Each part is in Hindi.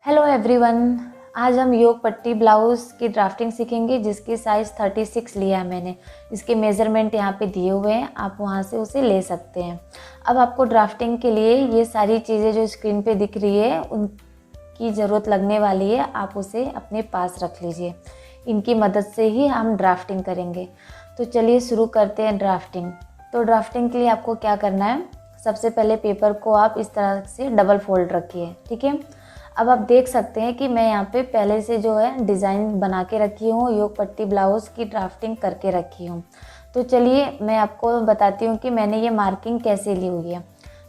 Hello everyone. आज हम योग पट्टी ब्लाउज़ की ड्राफ्टिंग सीखेंगे जिसकी साइज़ 36 लिया है मैंने। इसके मेज़रमेंट यहाँ पे दिए हुए हैं, आप वहाँ से उसे ले सकते हैं। अब आपको ड्राफ्टिंग के लिए ये सारी चीज़ें जो स्क्रीन पे दिख रही है उनकी ज़रूरत लगने वाली है, आप उसे अपने पास रख लीजिए। इनकी मदद से ही हम ड्राफ्टिंग करेंगे। तो चलिए शुरू करते हैं ड्राफ्टिंग। तो ड्राफ्टिंग के लिए आपको क्या करना है, सबसे पहले पेपर को आप इस तरह से डबल फोल्ड रखिए, ठीक है। अब आप देख सकते हैं कि मैं यहाँ पे पहले से जो है डिज़ाइन बना के रखी हूँ, योग पट्टी ब्लाउज़ की ड्राफ्टिंग करके रखी हूँ। तो चलिए मैं आपको बताती हूँ कि मैंने ये मार्किंग कैसे ली हुई है।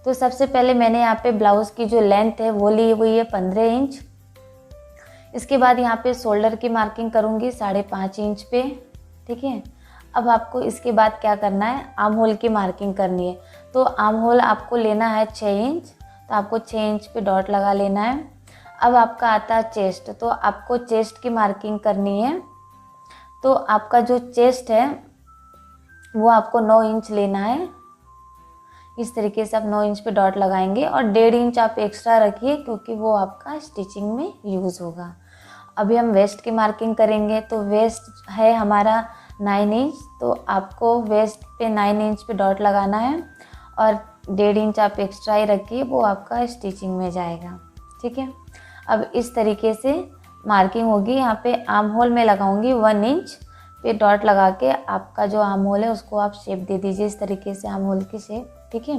तो सबसे पहले मैंने यहाँ पे ब्लाउज़ की जो लेंथ है वो ली हुई है 15 इंच। इसके बाद यहाँ पे शोल्डर की मार्किंग करूँगी 5.5 इंच पे, ठीक है। अब आपको इसके बाद क्या करना है, आर्म होल की मार्किंग करनी है। तो आर्म होल आपको लेना है 6 इंच, तो आपको 6 इंच पे डॉट लगा लेना है। अब आपका आता है चेस्ट, तो आपको चेस्ट की मार्किंग करनी है। तो आपका जो चेस्ट है वो आपको 9 इंच लेना है। इस तरीके से आप 9 इंच पे डॉट लगाएंगे और 1.5 इंच आप एक्स्ट्रा रखिए क्योंकि वो आपका स्टिचिंग में यूज़ होगा। अभी हम वेस्ट की मार्किंग करेंगे। तो वेस्ट है हमारा 9 इंच, तो आपको वेस्ट पे 9 इंच पे डॉट लगाना है और 1.5 इंच आप एक्स्ट्रा ही रखिए, वो आपका स्टिचिंग में जाएगा, ठीक है। अब इस तरीके से मार्किंग होगी। यहाँ पे आर्म होल में लगाऊंगी 1 इंच पे डॉट लगा के आपका जो आर्म होल है उसको आप शेप दे दीजिए, इस तरीके से आर्म होल की शेप, ठीक है।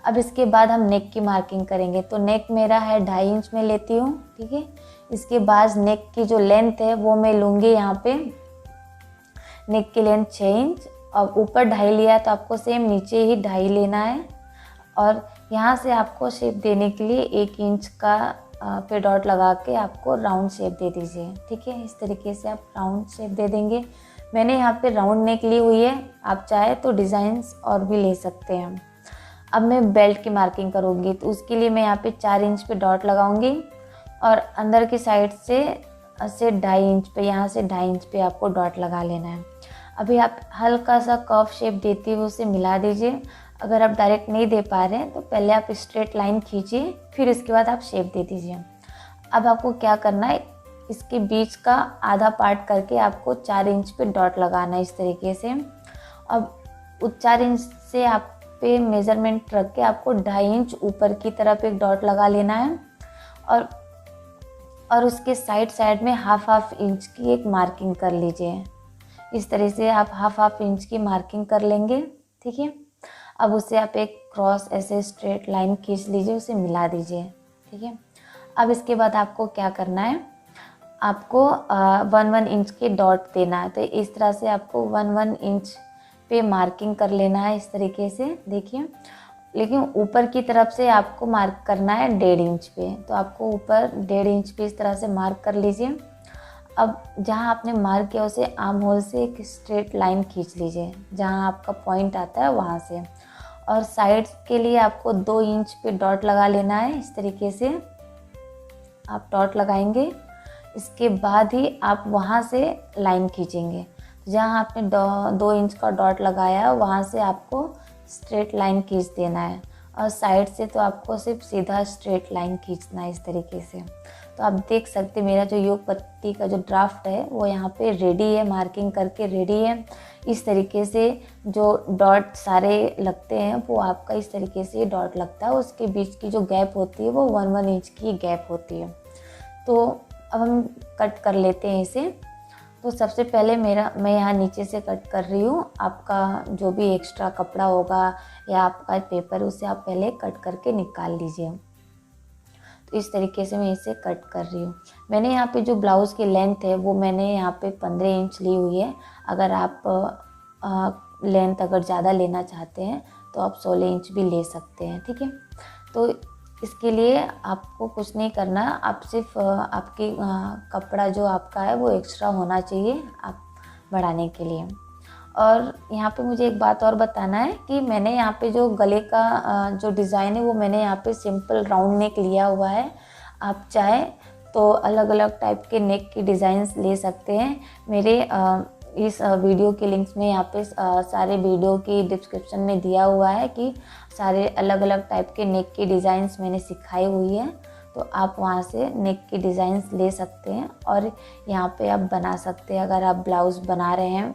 अब इसके बाद हम नेक की मार्किंग करेंगे। तो नेक मेरा है 2.5 इंच में लेती हूँ, ठीक है। इसके बाद नेक की जो लेंथ है वो मैं लूँगी, यहाँ पे नेक की लेंथ 6 इंच और ऊपर 2.5 लिया, तो आपको सेम नीचे ही 2.5 लेना है। और यहाँ से आपको शेप देने के लिए 1 इंच का पे डॉट लगा के आपको राउंड शेप दे दीजिए, ठीक है। इस तरीके से आप राउंड शेप दे देंगे। मैंने यहाँ पे राउंड नेक ली हुई है, आप चाहे तो डिज़ाइंस और भी ले सकते हैं। अब मैं बेल्ट की मार्किंग करूँगी, तो उसके लिए मैं यहाँ पे 4 इंच पे डॉट लगाऊंगी और अंदर की साइड से 2.5 इंच पे, यहाँ से 2.5 इंच पे आपको डॉट लगा लेना है। अभी आप हल्का सा कर्व शेप देते हुए उसे मिला दीजिए। अगर आप डायरेक्ट नहीं दे पा रहे हैं तो पहले आप स्ट्रेट लाइन खींचिए, फिर इसके बाद आप शेप दे दीजिए। अब आपको क्या करना है, इसके बीच का आधा पार्ट करके आपको 4 इंच पे डॉट लगाना है, इस तरीके से। अब उस 4 इंच से आप पे मेज़रमेंट रख के आपको 2.5 इंच ऊपर की तरफ एक डॉट लगा लेना है और उसके साइड में हाफ इंच की एक मार्किंग कर लीजिए। इस तरह से आप हाफ इंच की मार्किंग कर लेंगे, ठीक है। अब उसे आप एक क्रॉस ऐसे स्ट्रेट लाइन खींच लीजिए, उसे मिला दीजिए, ठीक है। अब इसके बाद आपको क्या करना है, आपको 1 इंच के डॉट देना है। तो इस तरह से आपको 1 इंच पे मार्किंग कर लेना है, इस तरीके से, देखिए। लेकिन ऊपर की तरफ से आपको मार्क करना है 1.5 इंच पे, तो आपको ऊपर 1.5 इंच पे इस तरह से मार्क कर लीजिए। अब जहाँ आपने मार्क किया उसे आर्म होल से एक स्ट्रेट लाइन खींच लीजिए, जहाँ आपका पॉइंट आता है वहाँ से। और साइड के लिए आपको 2 इंच पे डॉट लगा लेना है, इस तरीके से आप डॉट लगाएंगे। इसके बाद ही आप वहाँ से लाइन खींचेंगे। जहाँ आपने 2 इंच का डॉट लगाया वहाँ से आपको स्ट्रेट लाइन खींच देना है और साइड से तो आपको सिर्फ सीधा स्ट्रेट लाइन खींचना है, इस तरीके से। तो आप देख सकते हैं मेरा जो योग पट्टी का जो ड्राफ्ट है वो यहाँ पे रेडी है, मार्किंग करके रेडी है। इस तरीके से जो डॉट सारे लगते हैं वो आपका इस तरीके से डॉट लगता है। उसके बीच की जो गैप होती है वो 1 इंच की गैप होती है। तो अब हम कट कर लेते हैं इसे। तो सबसे पहले मैं यहाँ नीचे से कट कर रही हूँ। आपका जो भी एक्स्ट्रा कपड़ा होगा या आपका पेपर, उसे आप पहले कट करके निकाल लीजिए। तो इस तरीके से मैं इसे कट कर रही हूँ। मैंने यहाँ पे जो ब्लाउज़ की लेंथ है वो मैंने यहाँ पे 15 इंच ली हुई है। अगर आप लेंथ अगर ज़्यादा लेना चाहते हैं तो आप 16 इंच भी ले सकते हैं, ठीक है। तो इसके लिए आपको कुछ नहीं करना, आप सिर्फ आपकी कपड़ा जो आपका है वो एक्स्ट्रा होना चाहिए आप बढ़ाने के लिए। और यहाँ पे मुझे एक बात और बताना है कि मैंने यहाँ पे जो गले का जो डिज़ाइन है वो मैंने यहाँ पे सिंपल राउंड नेक लिया हुआ है। आप चाहे तो अलग अलग टाइप के नेक की डिज़ाइंस ले सकते हैं। मेरे इस वीडियो के लिंक्स में यहाँ पे सारे वीडियो की डिस्क्रिप्शन में दिया हुआ है कि सारे अलग अलग टाइप के नेक की डिज़ाइंस मैंने सिखाई हुई है। तो आप वहाँ से नेक की डिज़ाइंस ले सकते हैं और यहाँ पे आप बना सकते हैं। अगर आप ब्लाउज़ बना रहे हैं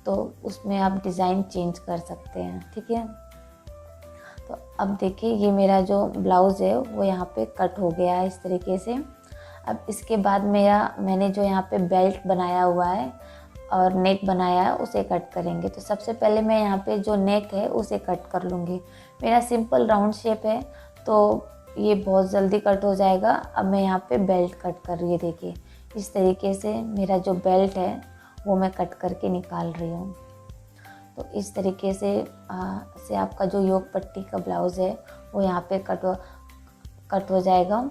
तो उसमें आप डिज़ाइन चेंज कर सकते हैं, ठीक है। तो अब देखिए ये मेरा जो ब्लाउज़ है वो यहाँ पे कट हो गया है इस तरीके से। अब इसके बाद मैंने जो यहाँ पे बेल्ट बनाया हुआ है और नेक बनाया है उसे कट करेंगे। तो सबसे पहले मैं यहाँ पे जो नेक है उसे कट कर लूँगी। मेरा सिंपल राउंड शेप है तो ये बहुत जल्दी कट हो जाएगा। अब मैं यहाँ पे बेल्ट कट कर रही है, देखिए इस तरीके से मेरा जो बेल्ट है वो मैं कट करके निकाल रही हूँ। तो इस तरीके से आपका जो योग पट्टी का ब्लाउज़ है वो यहाँ पे कट हो जाएगा।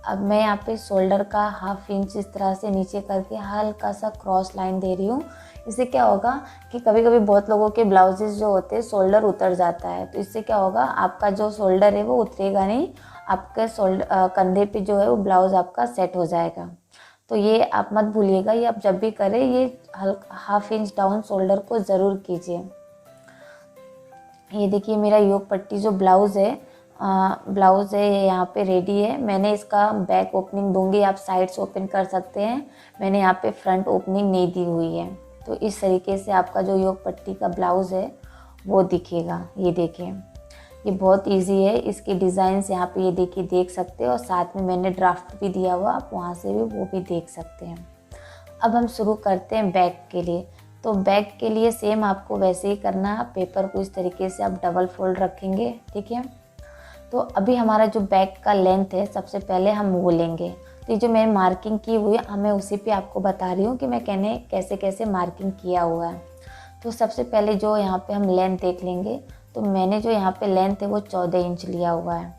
अब मैं यहाँ पे शोल्डर का 1/2 इंच इस तरह से नीचे करके हल्का सा क्रॉस लाइन दे रही हूँ। इससे क्या होगा कि कभी कभी बहुत लोगों के ब्लाउजेस जो होते हैं शोल्डर उतर जाता है, तो इससे क्या होगा आपका जो शोल्डर है वो उतरेगा नहीं, आपके कंधे पे जो है वो ब्लाउज़ आपका सेट हो जाएगा। तो ये आप मत भूलिएगा, ये आप जब भी करें ये 1/2 इंच डाउन शोल्डर को ज़रूर कीजिए। ये देखिए मेरा योग पट्टी जो ब्लाउज़ है ये यहाँ पे रेडी है। मैंने इसका बैक ओपनिंग दूंगी, आप साइड्स ओपन कर सकते हैं। मैंने यहाँ पे फ्रंट ओपनिंग नहीं दी हुई है। तो इस तरीके से आपका जो योग पट्टी का ब्लाउज़ है वो दिखेगा। ये देखिए ये बहुत इजी है, इसके डिज़ाइंस यहाँ पे ये देखिए देख सकते हैं और साथ में मैंने ड्राफ्ट भी दिया हुआ, आप वहाँ से भी वो भी देख सकते हैं। अब हम शुरू करते हैं बैक के लिए। तो बैक के लिए सेम आपको वैसे ही करना है, पेपर को इस तरीके से आप डबल फोल्ड रखेंगे, ठीक है। तो अभी हमारा जो बैक का लेंथ है सबसे पहले हम वो लेंगे। तो ये जो मैंने मार्किंग की हुई है मैं उसी पे आपको बता रही हूँ कि मैं कैसे कैसे मार्किंग किया हुआ है। तो सबसे पहले जो यहाँ पे हम लेंथ देख लेंगे। तो मैंने जो यहाँ पे लेंथ है वो 14 इंच लिया हुआ है।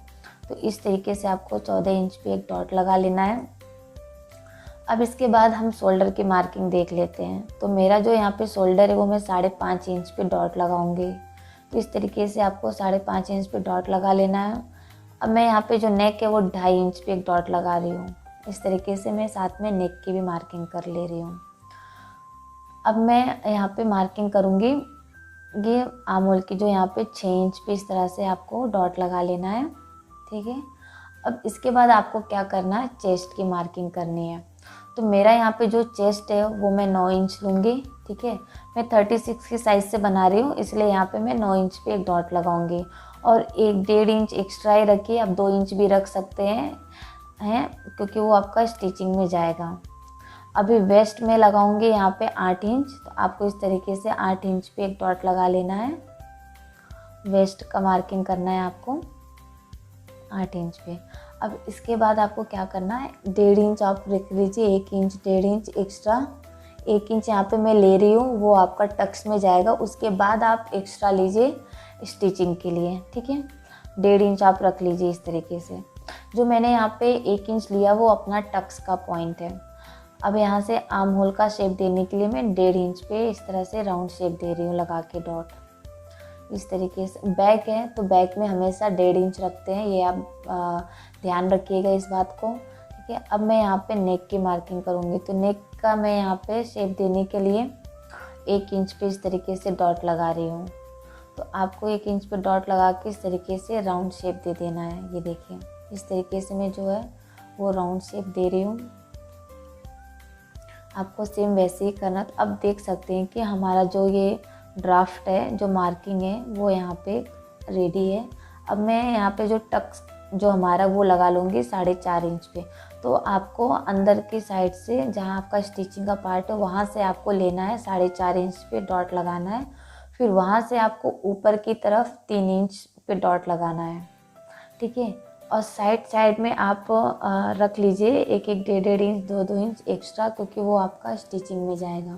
तो इस तरीके से आपको 14 इंच पे एक डॉट लगा लेना है। अब इसके बाद हम शोल्डर की मार्किंग देख लेते हैं। तो मेरा जो यहाँ पे शोल्डर है वो मैं 5.5 इंच पे डॉट लगाऊंगी। तो इस तरीके से आपको 5.5 इंच पे डॉट लगा लेना है। अब मैं यहाँ पे जो नेक है वो 2.5 इंच पे एक डॉट लगा रही हूँ। इस तरीके से मैं साथ में नेक की भी मार्किंग कर ले रही हूँ। अब मैं यहाँ पे मार्किंग करूँगी ये आर्म होल की, जो यहाँ पे 6 इंच पे इस तरह से आपको डॉट लगा लेना है, ठीक है। अब इसके बाद आपको क्या करना है, चेस्ट की मार्किंग करनी है। तो मेरा यहाँ पे जो चेस्ट है वो मैं 9 इंच लूँगी, ठीक है। मैं 36 की साइज़ से बना रही हूँ इसलिए यहाँ पे मैं 9 इंच पे एक डॉट लगाऊंगी और 1.5 इंच एक्स्ट्रा ही रखिए, आप 2 इंच भी रख सकते हैं क्योंकि वो आपका स्टिचिंग में जाएगा। अभी वेस्ट में लगाऊंगी यहाँ पे 8 इंच। तो आपको इस तरीके से 8 इंच पे एक डॉट लगा लेना है। वेस्ट का मार्किंग करना है आपको 8 इंच पे। अब इसके बाद आपको क्या करना है, 1.5 इंच आप रख लीजिए, 1 इंच 1.5 इंच एक्स्ट्रा, 1 इंच यहाँ पे मैं ले रही हूँ वो आपका टक्स में जाएगा। उसके बाद आप एक्स्ट्रा लीजिए स्टिचिंग के लिए, ठीक है। 1.5 इंच आप रख लीजिए इस तरीके से। जो मैंने यहाँ पे 1 इंच लिया वो अपना टक्स का पॉइंट है। अब यहाँ से आर्म होल का शेप देने के लिए मैं 1.5 इंच पे इस तरह से राउंड शेप दे रही हूँ लगा के डॉट, इस तरीके से। बैक है तो बैक में हमेशा 1.5 इंच रखते हैं, ये आप ध्यान रखिएगा इस बात को, ठीक है। अब मैं यहाँ पे नेक की मार्किंग करूँगी। तो नेक का मैं यहाँ पे शेप देने के लिए 1 इंच पे इस तरीके से डॉट लगा रही हूँ। तो आपको 1 इंच पे डॉट लगा के इस तरीके से राउंड शेप दे देना है। ये देखिए इस तरीके से मैं जो है वो राउंड शेप दे रही हूँ। आपको सेम वैसे ही करना। तो अब देख सकते हैं कि हमारा जो ये ड्राफ्ट है, जो मार्किंग है वो यहाँ पे रेडी है। अब मैं यहाँ पे जो टक्स जो हमारा वो लगा लूँगी 4.5 इंच पे। तो आपको अंदर की साइड से जहाँ आपका स्टिचिंग का पार्ट है वहाँ से आपको लेना है 4.5 इंच पे डॉट लगाना है। फिर वहाँ से आपको ऊपर की तरफ 3 इंच पे डॉट लगाना है, ठीक है। और साइड में आप रख लीजिए 1-1, 1.5 इंच, 2-2 इंच एक्स्ट्रा, क्योंकि वो आपका स्टिचिंग में जाएगा।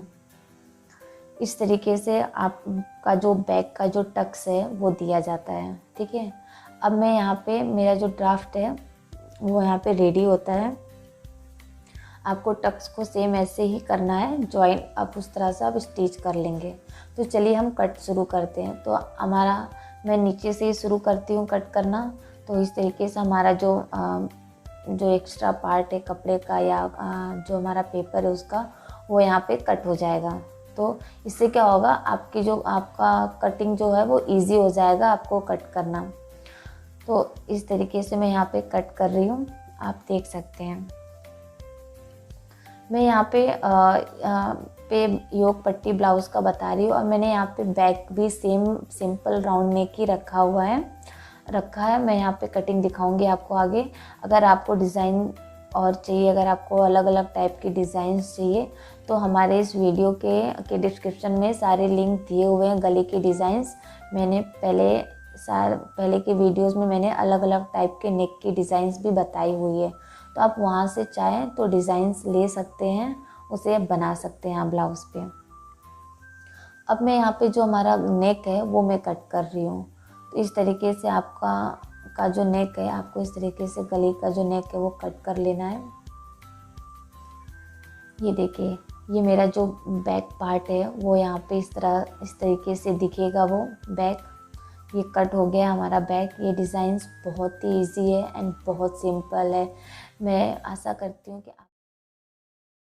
इस तरीके से आपका जो बैक का जो टक्स है वो दिया जाता है, ठीक है। अब मैं यहाँ पे मेरा जो ड्राफ्ट है वो यहाँ पे रेडी होता है। आपको टक्स को सेम ऐसे ही करना है, जॉइन आप उस तरह से आप स्टिच कर लेंगे। तो चलिए हम कट शुरू करते हैं। तो मैं नीचे से ही शुरू करती हूँ कट करना। तो इस तरीके से हमारा जो एक्स्ट्रा पार्ट है कपड़े का या जो हमारा पेपर है उसका, वो यहाँ पे कट हो जाएगा। तो इससे क्या होगा, आपका कटिंग जो है वो इजी हो जाएगा आपको कट करना। तो इस तरीके से मैं यहाँ पे कट कर रही हूँ। आप देख सकते हैं। मैं यहाँ पे योग पट्टी ब्लाउज़ का बता रही हूँ और मैंने यहाँ पे बैक भी सेम सिंपल राउंड नेक ही रखा है। मैं यहाँ पे कटिंग दिखाऊंगी आपको आगे। अगर आपको डिज़ाइन और चाहिए, अगर आपको अलग अलग टाइप की डिज़ाइंस चाहिए तो हमारे इस वीडियो के डिस्क्रिप्शन में सारे लिंक दिए हुए हैं। गले के डिज़ाइंस मैंने पहले के वीडियोस में मैंने अलग अलग टाइप के नेक की डिज़ाइंस भी बताई हुई है, तो आप वहाँ से चाहें तो डिज़ाइंस ले सकते हैं, उसे बना सकते हैं आप ब्लाउज़ पे। अब मैं यहाँ पे जो हमारा नेक है वो मैं कट कर रही हूँ। तो इस तरीके से आपका जो नेक है, आपको इस तरीके से गले का जो नेक है वो कट कर लेना है। ये देखिए, ये मेरा जो बैक पार्ट है वो यहाँ पे इस तरीके से दिखेगा वो बैक। ये कट हो गया हमारा बैक। ये डिज़ाइंस बहुत ही इजी है एंड बहुत सिंपल है। मैं आशा करती हूँ कि